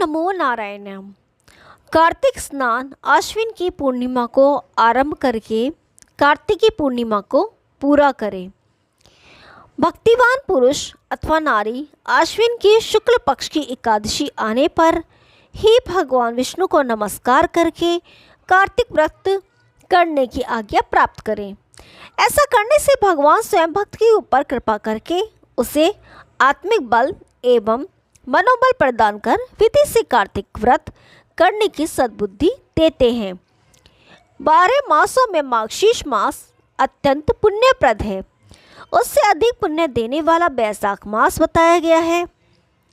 नमो नारायण। कार्तिक स्नान आश्विन की पूर्णिमा को आरंभ करके कार्तिकी पूर्णिमा को पूरा करें। भक्तिवान पुरुष अथवा नारी आश्विन की शुक्ल पक्ष की एकादशी आने पर ही भगवान विष्णु को नमस्कार करके कार्तिक व्रत करने की आज्ञा प्राप्त करें। ऐसा करने से भगवान स्वयं भक्त के ऊपर कृपा करके उसे आत्मिक बल एवं मनोबल प्रदान कर विधि से कार्तिक व्रत करने की सद्बुद्धि देते हैं। 12 मासों में मार्गशीर्ष मास अत्यंत पुण्यप्रद है। उससे अधिक पुण्य देने वाला बैसाख मास बताया गया है।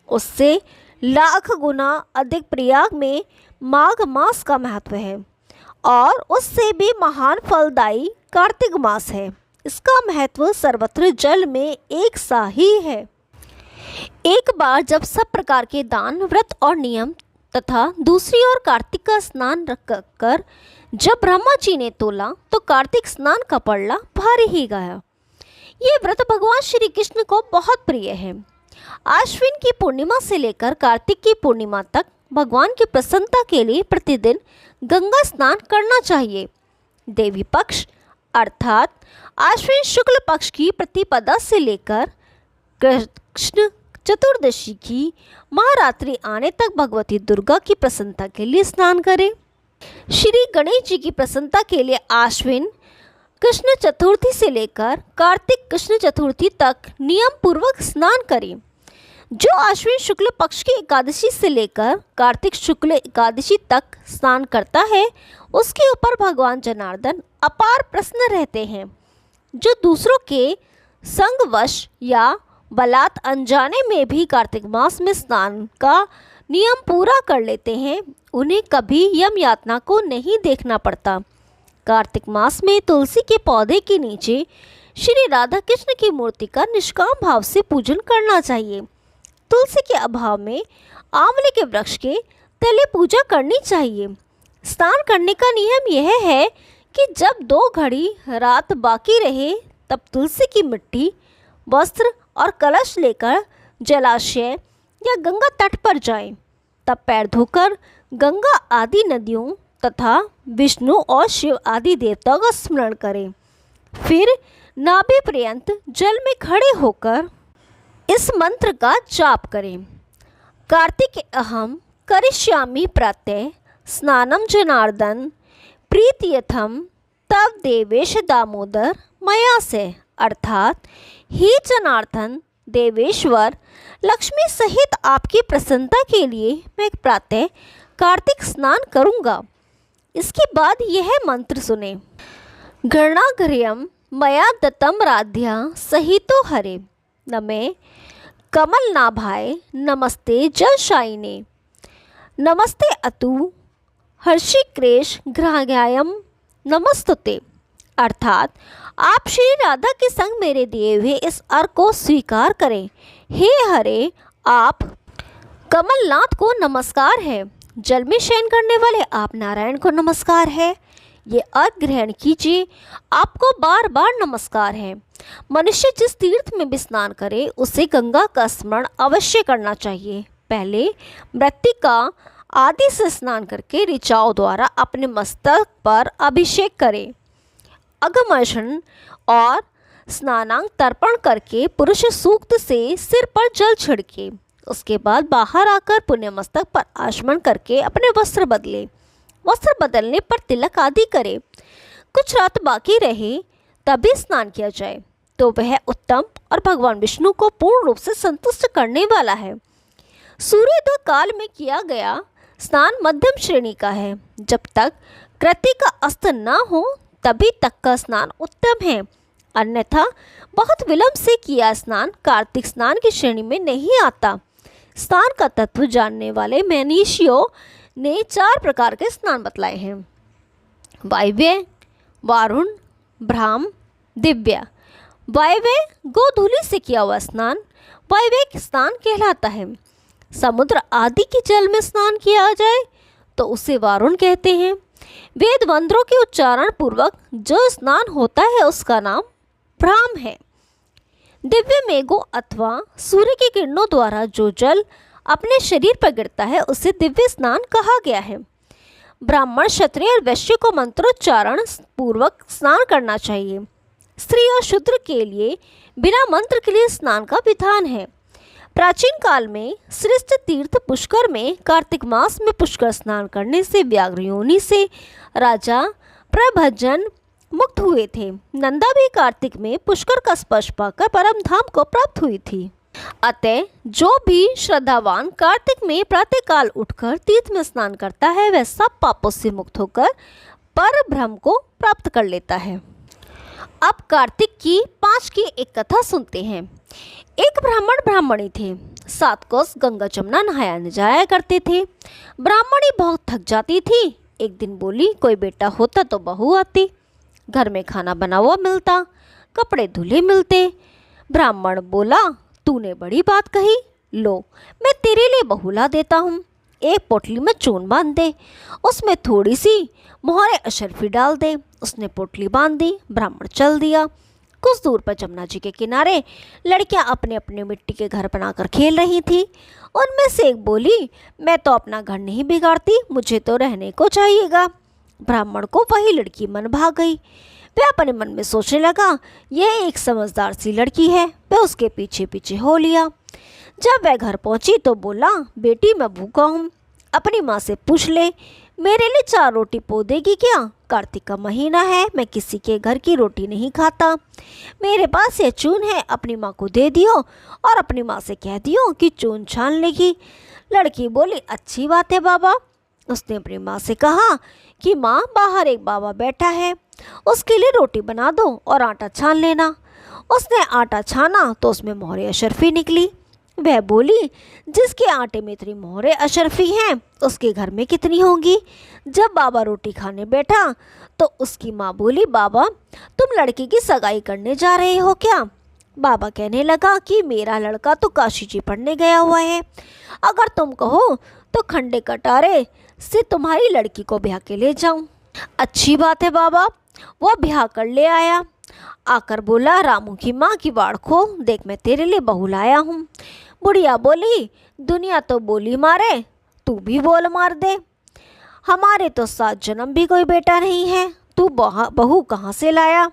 उससे लाख गुना अधिक प्रयाग में माघ मास का महत्व है और उससे भी महान फलदायी कार्तिक मास है। इसका महत्व सर्वत्र जल में एक सा ही है। एक बार जब सब प्रकार के दान व्रत और नियम तथा दूसरी ओर कार्तिक का स्नान रख कर जब ब्रह्मा जी ने तोला तो कार्तिक स्नान का पड़ला भारी ही गया। ये व्रत भगवान श्री कृष्ण को बहुत प्रिय है। आश्विन की पूर्णिमा से लेकर कार्तिक की पूर्णिमा तक भगवान की प्रसन्नता के लिए प्रतिदिन गंगा स्नान करना चाहिए। देवी पक्ष अर्थात आश्विन शुक्ल पक्ष की प्रतिपदा से लेकर कृष्ण चतुर्दशी की महारात्रि आने तक भगवती दुर्गा की प्रसन्नता के लिए स्नान करें। श्री गणेश जी की प्रसन्नता के लिए आश्विन कृष्ण चतुर्थी से लेकर कार्तिक कृष्ण चतुर्थी तक नियम पूर्वक स्नान करें। जो आश्विन शुक्ल पक्ष की एकादशी से लेकर कार्तिक शुक्ल एकादशी तक स्नान करता है उसके ऊपर भगवान जनार्दन अपार प्रसन्न रहते हैं। जो दूसरों के संगवश या बलात् अनजाने में भी कार्तिक मास में स्नान का नियम पूरा कर लेते हैं उन्हें कभी यम यातना को नहीं देखना पड़ता। कार्तिक मास में तुलसी के पौधे के नीचे श्री राधा कृष्ण की मूर्ति का निष्काम भाव से पूजन करना चाहिए। तुलसी के अभाव में आंवले के वृक्ष के तले पूजा करनी चाहिए। स्नान करने का नियम यह है कि जब 2 घड़ी रात बाकी रहे तब तुलसी की मिट्टी वस्त्र और कलश लेकर जलाशय या गंगा तट पर जाएं। तब पैर धोकर गंगा आदि नदियों तथा विष्णु और शिव आदि देवताओं का स्मरण करें। फिर नाभि पर्यंत जल में खड़े होकर इस मंत्र का जाप करें। कार्तिक अहम करिष्यामि प्रातः स्नानम जनार्दन प्रीत्यर्थम तव देवेश दामोदर मया से अर्थात हे जनार्दन देवेश्वर लक्ष्मी सहित आपकी प्रसन्नता के लिए मैं प्रातः कार्तिक स्नान करूँगा। इसके बाद यह मंत्र सुने। गणाघ्रियम मया दत्तम राध्या सहितो हरे नमे कमल नाभाय नमस्ते जलशायिने नमस्ते अतु हर्षिक्रेश ग्राह्यायम नमस्तुते अर्थात आप श्री राधा के संग मेरे दिए हुए इस अर्घ को स्वीकार करें। हे हरे आप कमलनाथ को नमस्कार है। जल में शयन करने वाले आप नारायण को नमस्कार है। ये अर्घ ग्रहण कीजिए। आपको बार बार नमस्कार है। मनुष्य जिस तीर्थ में भी स्नान करे उसे गंगा का स्मरण अवश्य करना चाहिए। पहले मृत्तिका आदि से स्नान करके ऋचाओं द्वारा अपने मस्तक पर अभिषेक करें। अघमर्षण और स्नानांग तर्पण करके पुरुष सूक्त से सिर पर जल छिड़के। उसके बाद बाहर आकर पुण्य मस्तक पर आचमन करके अपने वस्त्र बदले। वस्त्र बदलने पर तिलक आदि करे। कुछ रात बाकी रहे तभी स्नान किया जाए तो वह उत्तम और भगवान विष्णु को पूर्ण रूप से संतुष्ट करने वाला है। सूर्योदय काल में किया गया स्नान मध्यम श्रेणी का है। जब तक कृत्य का अस्त न हो तभी तक का स्नान उत्तम है। अन्यथा बहुत विलंब से किया स्नान कार्तिक स्नान की श्रेणी में नहीं आता। स्नान का तत्व जानने वाले मनीषियों ने 4 प्रकार के स्नान बतलाए हैं। वायव्य, वारुण, ब्राह्म, दिव्य। वायव्य गोधूलि से किया हुआ स्नान वायव्य स्नान कहलाता है। समुद्र आदि के जल में स्नान किया जाए तो उसे वारुण कहते हैं। वेद मंत्रों के उच्चारण पूर्वक जो स्नान होता है उसका नाम ब्राह्म है। दिव्य मेघों अथवा सूर्य की किरणों द्वारा जो जल अपने शरीर पर गिरता है उसे दिव्य स्नान कहा गया है। ब्राह्मण, क्षत्रिय और वैश्य को मंत्रोच्चारण पूर्वक स्नान करना चाहिए। स्त्री और शूद्र के लिए बिना मंत्र के लिए स्नान का विधान है। प्राचीन काल में श्रेष्ठ तीर्थ पुष्कर में कार्तिक मास में पुष्कर स्नान करने से व्याघ्र योनि से राजा प्रभजन मुक्त हुए थे। नंदा भी कार्तिक में पुष्कर का स्पर्श पाकर परम धाम को प्राप्त हुई थी। अतः जो भी श्रद्धावान कार्तिक में प्रातःकाल उठकर तीर्थ में स्नान करता है वह सब पापों से मुक्त होकर पर ब्रह्म को प्राप्त कर लेता है। अब कार्तिक की 5 की एक कथा सुनते हैं। एक ब्राह्मण ब्राह्मणी थे। 7 कोस गंगा जमुना नहाया जाया करते थे। ब्राह्मणी बहुत थक जाती थी। एक दिन बोली, कोई बेटा होता तो बहू आती, घर में खाना बना हुआ मिलता, कपड़े धुले मिलते। ब्राह्मण बोला, तूने बड़ी बात कही, लो मैं तेरे लिए बहू ला देता हूँ। एक पोटली में चून बांध दे, उसमें थोड़ी सी मोहरे अशरफी डाल दे। उसने पोटली बांध दी, ब्राह्मण चल दिया। कुछ दूर पर जमुना जी के किनारे लड़कियां अपने अपने मिट्टी के घर बनाकर खेल रही थी। उनमें से एक बोली, मैं तो अपना घर नहीं बिगाड़ती, मुझे तो रहने को चाहिएगा। ब्राह्मण को वही लड़की मन भाग गई। वह अपने मन में सोचने लगा, यह एक समझदार सी लड़की है। वह उसके पीछे पीछे हो लिया। जब वह घर पहुंची तो बोला, बेटी मैं भूखा हूँ, अपनी माँ से पूछ ले, मेरे लिए 4 रोटी पो देगी क्या? कार्तिक का महीना है, मैं किसी के घर की रोटी नहीं खाता। मेरे पास ये चून है, अपनी माँ को दे दियो और अपनी माँ से कह दियो कि चून छान लेगी। लड़की बोली, अच्छी बात है बाबा। उसने अपनी माँ से कहा कि माँ, बाहर एक बाबा बैठा है, उसके लिए रोटी बना दो और आटा छान लेना। उसने आटा छाना तो उसमें मोहरे अशरफी निकली। वह बोली, जिसके आटे में इतनी मोहरे अशरफी हैं उसके घर में कितनी होंगी। जब बाबा रोटी खाने बैठा तो उसकी माँ बोली, बाबा तुम लड़की की सगाई करने जा रहे हो क्या? बाबा कहने लगा कि मेरा लड़का तो काशी जी पढ़ने गया हुआ है, अगर तुम कहो तो खंडे कटारे से तुम्हारी लड़की को ब्याह के ले जाऊं। अच्छी बात है बाबा। वो ब्याह कर ले आया। आकर बोला, रामू की माँ की बाड़ खोल, देख मैं तेरे लिए बहू लाया हूँ। बुढ़िया बोली, दुनिया तो बोली मारे, तू भी बोल मार दे। हमारे तो 7 जन्म भी कोई बेटा नहीं है, तू बहू कहाँ से लाया?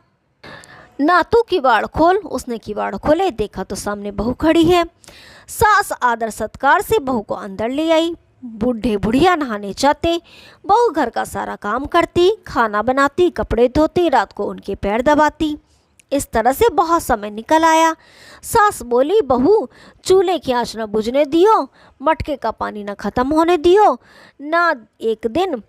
ना तू किवाड़ खोल। उसने किवाड़ खोले, देखा तो सामने बहू खड़ी है। सास आदर सत्कार से बहू को अंदर ले आई। बूढ़े बुढ़िया नहाने जाते, बहू घर का सारा काम करती, खाना बनाती, कपड़े धोती, रात को उनके पैर दबाती। इस तरह से बहुत समय निकल आया। सास बोली, बहू चूल्हे की आंच न बुझने दियो, मटके का पानी न खत्म होने दियो। ना एक दिन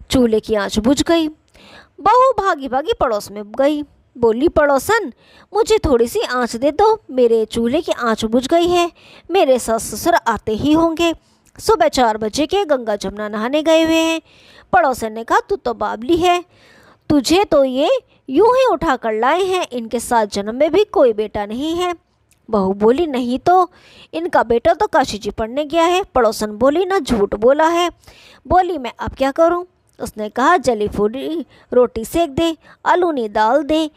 चूल्हे की आंच बुझ गई। बहू भागी भागी पड़ोस में गई। बोली, पड़ोसन मुझे थोड़ी सी आंच दे दो, मेरे चूल्हे की आंच बुझ गई है, मेरे सास ससुर आते ही होंगे, सुबह 4 बजे के गंगा जमुना नहाने गए हुए हैं। पड़ोसन ने कहा, तू तो बावली है, तुझे तो ये यूं ही उठा कर लाए हैं, इनके 7 जन्म में भी कोई बेटा नहीं है। बहू बोली, नहीं तो इनका बेटा तो काशी जी पढ़ने गया है। पड़ोसन बोली, ना झूठ बोला है। बोली, मैं अब क्या करूं? उसने कहा, जली फूली रोटी सेक दे, अलूनी दाल दे,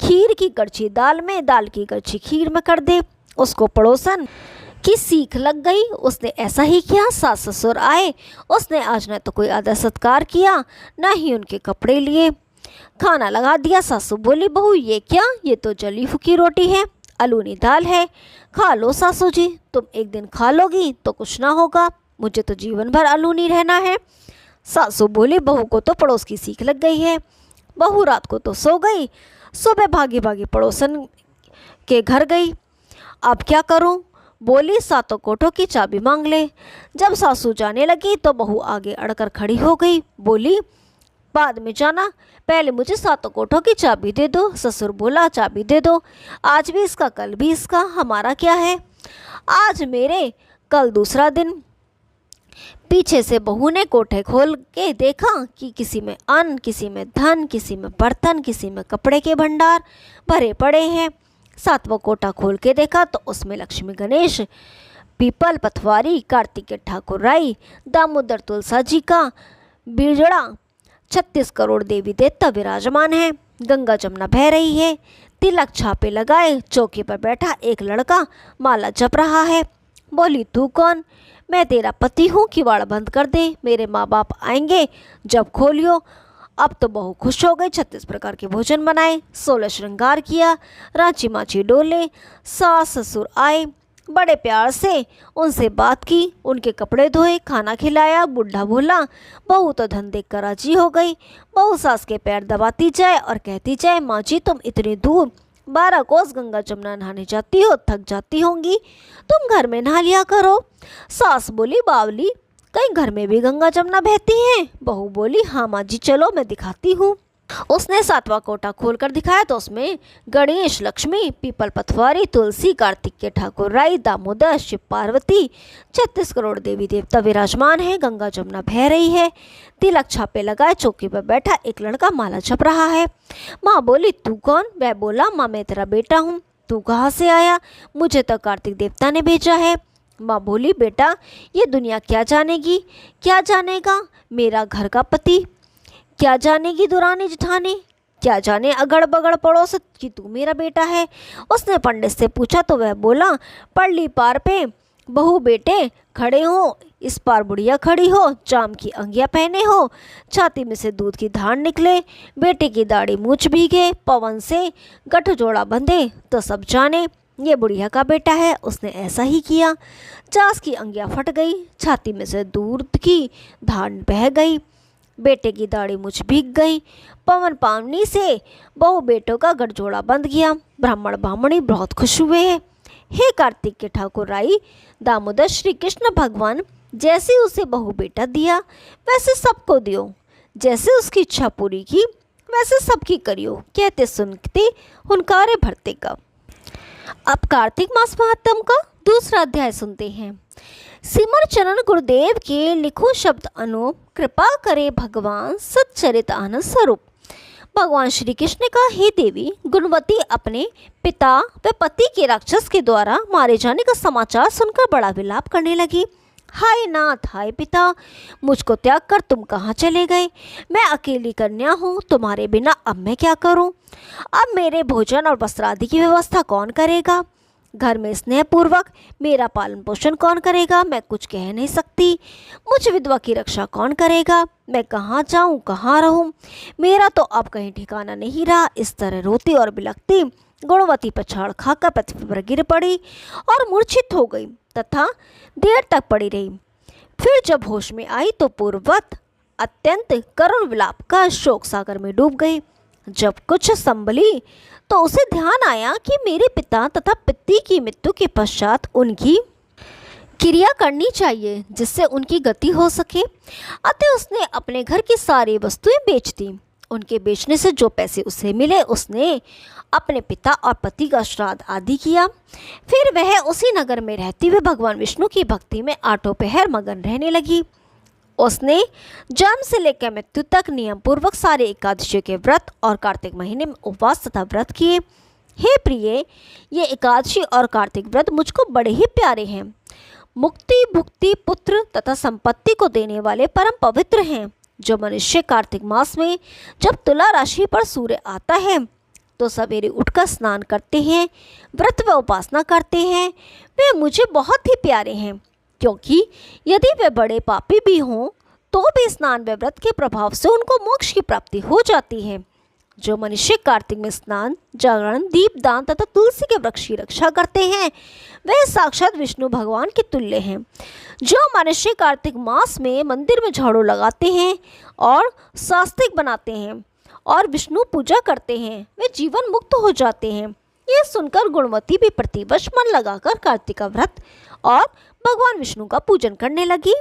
खीर की कड़छी दाल में, दाल की कड़छी खीर में कर दे। उसको पड़ोसन की सीख लग गई। उसने ऐसा ही किया। सास ससुर आए, उसने आज न तो कोई आदर सत्कार किया, न ही उनके कपड़े लिए, खाना लगा दिया। सासू बोली, बहू ये क्या? ये तो जली फूकी रोटी है, अलूनी दाल है, खा लो सासू जी, तुम एक दिन खा लोगी तो कुछ ना होगा, मुझे तो जीवन भर अलूनी रहना है। सासू बोली, बहू को तो पड़ोस की सीख लग गई है। बहू रात को तो सो गई, सुबह भागी भागी पड़ोसन के घर गई। अब क्या करूं? बोली, 7 कोठों की चाबी मांग ले। जब सासू जाने लगी तो बहू आगे अड़कर खड़ी हो गई। बोली, बाद में जाना, पहले मुझे 7 कोठों की चाबी दे दो। ससुर बोला, चाबी दे दो, आज भी इसका कल भी इसका, हमारा क्या है? आज मेरे कल दूसरा दिन। पीछे से बहू ने कोठे खोल के देखा कि किसी में अन्न, किसी में धन, किसी में बर्तन, किसी में कपड़े के भंडार भरे पड़े हैं। 7वां कोठा खोल के देखा तो उसमें लक्ष्मी गणेश, पीपल पथवारी, कार्तिक ठाकुर राई, दामोदर तुलसा जी का बिजड़ा, 36 करोड़ देवी देवता विराजमान है। गंगा जमुना बह रही है। तिलक छापे लगाए, चौकी पर बैठा एक लड़का माला जप रहा है। बोली, तू कौन? मैं तेरा पति हूँ, किवाड़ बंद कर दे, मेरे माँ बाप आएंगे जब खोलियो। अब तो बहू खुश हो गई। 36 प्रकार के भोजन बनाए, 16 श्रृंगार किया, रांची माची डोले। सास ससुर आए, बड़े प्यार से उनसे बात की, उनके कपड़े धोए, खाना खिलाया। बुढ़ा बोला, बहू तो धन देख कर राजी हो गई। बहू सास के पैर दबाती जाए और कहती जाए, माँ जी तुम इतनी दूर 12 कोस गंगा जमुना नहाने जाती हो, थक जाती होंगी, तुम घर में नहा लिया करो। सास बोली, बावली कहीं घर में भी गंगा जमुना बहती है? बहू बोली, हाँ माँ जी चलो मैं दिखाती हूँ। उसने 7वां कोटा खोलकर दिखाया तो उसमें गणेश, लक्ष्मी, पीपल पथवारी, तुलसी, कार्तिक के ठाकुर राई, दामोदर, शिव पार्वती, 36 करोड़ देवी देवता विराजमान है। गंगा जमुना बह रही है। तिलक छापे लगाए, चौकी पर बैठा एक लड़का माला जप रहा है। माँ बोली, तू कौन? वह बोला, माँ मैं तेरा बेटा हूँ। तू कहाँ से आया? मुझे तो कार्तिक देवता ने भेजा है। माँ बोली, बेटा ये दुनिया क्या जानेगी? क्या जानेगा मेरा घर का पति? क्या जानेगी दुरानी जेठानी? क्या जाने अगड़ बगड़ पड़ोस कि तू मेरा बेटा है? उसने पंडित से पूछा तो वह बोला, पड़ली पार पे बहू बेटे खड़े हो, इस पार बुढ़िया खड़ी हो, जाम की अंगिया पहने हो, छाती में से दूध की धार निकले, बेटे की दाढ़ी मूछ भीगे, पवन से गठजोड़ा बंधे तो सब जाने ये बुढ़िया का बेटा है। उसने ऐसा ही किया। जास की अंगिया फट गई, छाती में से दूध की धार बह गई, बेटे की दाढ़ी मुझ भीग गई, पवन पावनी से बहु बेटों का गठजोड़ा बंध गया। ब्राह्मण ब्राह्मणी बहुत खुश हुए हैं। हे कार्तिक के ठाकुर राई दामोदर, श्री कृष्ण भगवान जैसे उसे बहु बेटा दिया वैसे सबको दियो, जैसे उसकी इच्छा पूरी की वैसे सबकी करियो, कहते सुनते हुनकारे भरते का। अब कार्तिक मास महात्म का दूसरा अध्याय सुनते हैं। सिमर चरण गुरुदेव के लिखो शब्द अनु, कृपा करे भगवान सच्चरित आनंद स्वरूप। भगवान श्री कृष्ण का, हे देवी, गुणवती अपने पिता व पति के राक्षस के द्वारा मारे जाने का समाचार सुनकर बड़ा विलाप करने लगी। हाय नाथ, हाय पिता, मुझको त्याग कर तुम कहाँ चले गए? मैं अकेली कन्या हूँ, तुम्हारे बिना अब मैं क्या करूँ? अब मेरे भोजन और वस्त्र आदि की व्यवस्था कौन करेगा? घर में स्नेहपूर्वक मेरा पालन पोषण कौन करेगा? मैं कुछ कह नहीं सकती। मुझ विधवा की रक्षा कौन करेगा? मैं कहाँ जाऊँ, कहाँ रहूँ? मेरा तो अब कहीं ठिकाना नहीं रहा। इस तरह रोती और बिलखती गुणवती पछाड़ खाकर पृथ्वी पर गिर पड़ी और मूर्छित हो गई तथा देर तक पड़ी रही। फिर जब होश में आई तो पूर्ववत अत्यंत करुण विलाप का शोक सागर में डूब गई। जब कुछ संभली तो उसे ध्यान आया कि मेरे पिता तथा पिता की मृत्यु के पश्चात उनकी क्रिया करनी चाहिए जिससे उनकी गति हो सके। अतः उसने अपने घर की सारी वस्तुएं बेच दी। उनके बेचने से जो पैसे उसे मिले उसने अपने पिता और पति का श्राद्ध आदि किया। फिर वह उसी नगर में रहती हुए भगवान विष्णु की भक्ति में आठों पहर मगन रहने लगी। उसने जन्म से लेकर मृत्यु तक नियम पूर्वक सारे एकादशियों के व्रत और कार्तिक महीने में उपवास तथा व्रत किए। हे प्रिय, ये एकादशी और कार्तिक व्रत मुझको बड़े ही प्यारे हैं। मुक्ति, भुक्ति, पुत्र तथा संपत्ति को देने वाले परम पवित्र हैं। जो मनुष्य कार्तिक मास में जब तुला राशि पर सूर्य आता है तो सवेरे उठकर स्नान करते हैं, व्रत व उपासना करते हैं, वे मुझे बहुत ही प्यारे हैं, क्योंकि यदि वे बड़े पापी भी हों तो भी स्नान व व्रत के प्रभाव से उनको मोक्ष की प्राप्ति हो जाती है। जो मनुष्य कार्तिक में स्नान, जागरण, दीपदान तथा तुलसी के वृक्ष की रक्षा करते हैं वह साक्षात विष्णु भगवान के तुल्य हैं। जो मनुष्य कार्तिक मास में मंदिर में झाड़ू लगाते हैं और स्वास्तिक बनाते हैं और विष्णु पूजा करते हैं वे जीवन मुक्त हो जाते हैं। यह सुनकर गुणवती भी प्रतिवर्ष मन लगाकर कार्तिक का व्रत और भगवान विष्णु का पूजन करने लगी।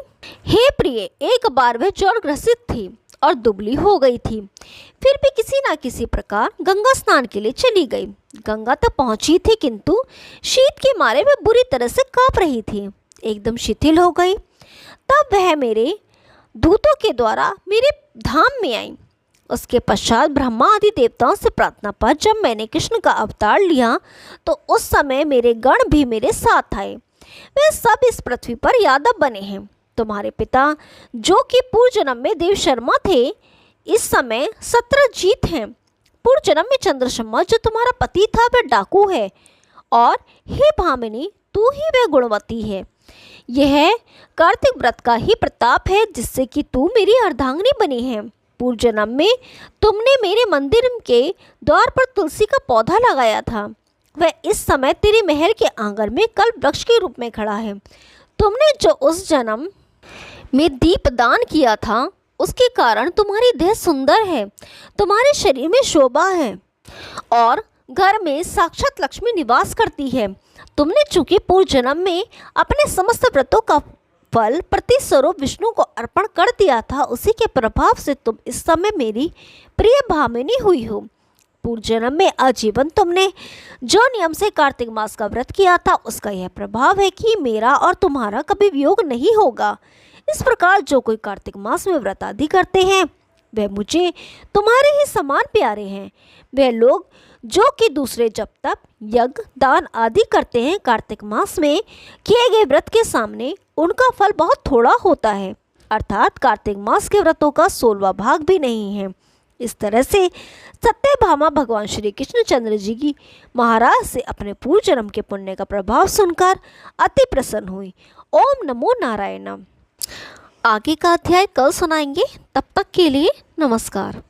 हे प्रिय, एक बार वह ज्वर ग्रसित थी और दुबली हो गई थी। फिर भी किसी न किसी प्रकार गंगा स्नान के लिए चली गई। गंगा तक पहुंची थी किंतु शीत के मारे वह बुरी तरह से कांप रही थी, एकदम शिथिल हो गई। तब वह मेरे दूतों के द्वारा मेरे धाम में आई। उसके पश्चात ब्रह्मा आदि देवताओं से प्रार्थना पर जब मैंने कृष्ण का अवतार लिया तो उस समय मेरे गण भी मेरे साथ आए। वे सब इस पृथ्वी पर यादव बने हैं। तुम्हारे पिता जो कि पूर्व जन्म में देव शर्मा थे इस समय सत्रजीत हैं। पूर्व जन्म में चंद्रशर्मा जो तुम्हारा पति था वह डाकू है और हे भामिनी तू ही वह गुणवती है। यह कार्तिक व्रत का ही प्रताप है जिससे कि तू मेरी अर्धांगिनी बनी है। पूर्व जन्म में तुमने मेरे मंदिर के द्वार पर तुलसी का पौधा लगाया था। वह इस समय तेरे महल के आंगन में कल्प वृक्ष के रूप में खड़ा है। तुमने जो उस जन्म में दीप दान किया था उसके कारण तुम्हारी देह सुंदर है, तुम्हारे शरीर में शोभा है और घर में साक्षात लक्ष्मी निवास करती है। तुमने चूंकि पूर्व जन्म में अपने समस्त व्रतों का फल प्रति स्वरूप विष्णु को अर्पण कर दिया था, उसी के प्रभाव से तुम इस समय मेरी प्रिय भामिनी हुई हो। पूर्व जन्म में आजीवन तुमने जो नियम से कार्तिक मास का व्रत किया था उसका यह प्रभाव है कि मेरा और तुम्हारा कभी वियोग नहीं होगा। इस प्रकार जो कोई कार्तिक मास में व्रत आदि करते हैं वह मुझे तुम्हारे ही समान प्यारे हैं। वह लोग जो कि दूसरे जब तक यज्ञ दान आदि करते हैं, कार्तिक मास में किए गए व्रत के सामने उनका फल बहुत थोड़ा होता है, अर्थात कार्तिक मास के व्रतों का 16वां भाग भी नहीं है। इस तरह से सत्यभामा भगवान श्री कृष्णचंद्र जी की महाराज से अपने पूर्व जन्म के पुण्य का प्रभाव सुनकर अति प्रसन्न हुई। ओम नमो नारायण। आगे का अध्याय कल सुनाएंगे, तब तक के लिए नमस्कार।